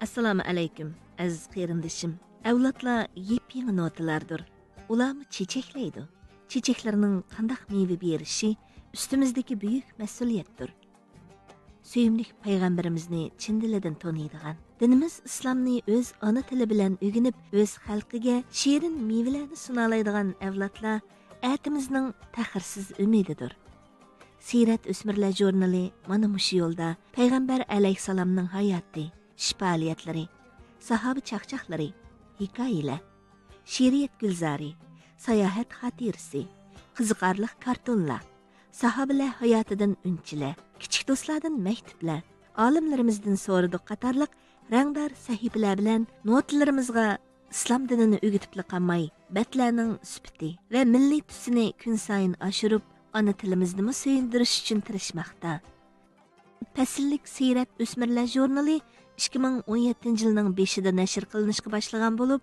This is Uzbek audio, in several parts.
Assalomu alaykum, aziz qarindishim. Avlodlar yep-yangi notalardir. Ularni chechaklaydi. Chechaklarning qandaq meva berishi üstimizdagi buyuk mas'uliyatdir. Suyimli payg'ambarimizni chin dilidan taniydigan, dinimiz islomni o'z ona tili bilan o'rganib, o'z xalqiga shirin mevalarni sunalaydigan avlodlar atimizning taxirsiz umididir. Sirat o'smirlar jurnali mana mushu yo'lda payg'ambar alayhissalomning hayoti, faoliyatlari, sahoba chaqchaqlari, hikoyalar, she'riyat gulzori, sayohat xotirasi, qiziqarli kartonlar, sahobalar hayotidan unchilar, kichik do'stlardan maktublar, olimlarimizdan so'ridiq qatorliq rangdor sahifalar bilan notalarimizga islom dinini o'rgatib qolmay, batlarning sifati va milliy tusini kun sayin oshirib, ona tilimizni suyundirish uchun tirishmoqda. Fasllik Sirat o'smirlar jurnali 2017 yilning 5-ida nashr qilinishga boshlagan bo'lib,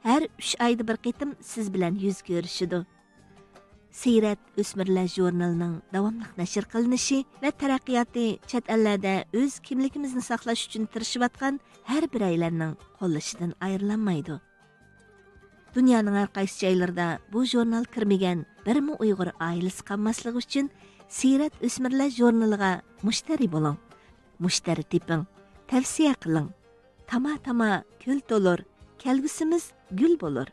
har 3 oyda bir qitim siz bilan yuz ko'rishidi. Sirat o'smirlar jurnalining davomli nashr qilinishi va taraqqiyoti chet ellarda o'z kimligimizni saqlash uchun tirishayotgan har bir aylarning qo'llashidan ayrilanmaydi. Dunyoning har qaysi joylarida bu jurnal kirmagan birmi Uyg'ur oilasi qolmasligi uchun Sirat o'smirlar jurnaliga mushtari bo'ling, mushtari teping, tavsiya qiling. Tama ko'l to'lur, kelgusimiz gul bo'lur.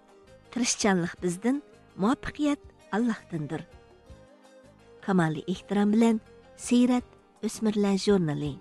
Tirishchanlik bizdan, muvaffaqiyat Allohdandir. Kamoliy ehtirom bilan Sirat o'smirlar jurnali.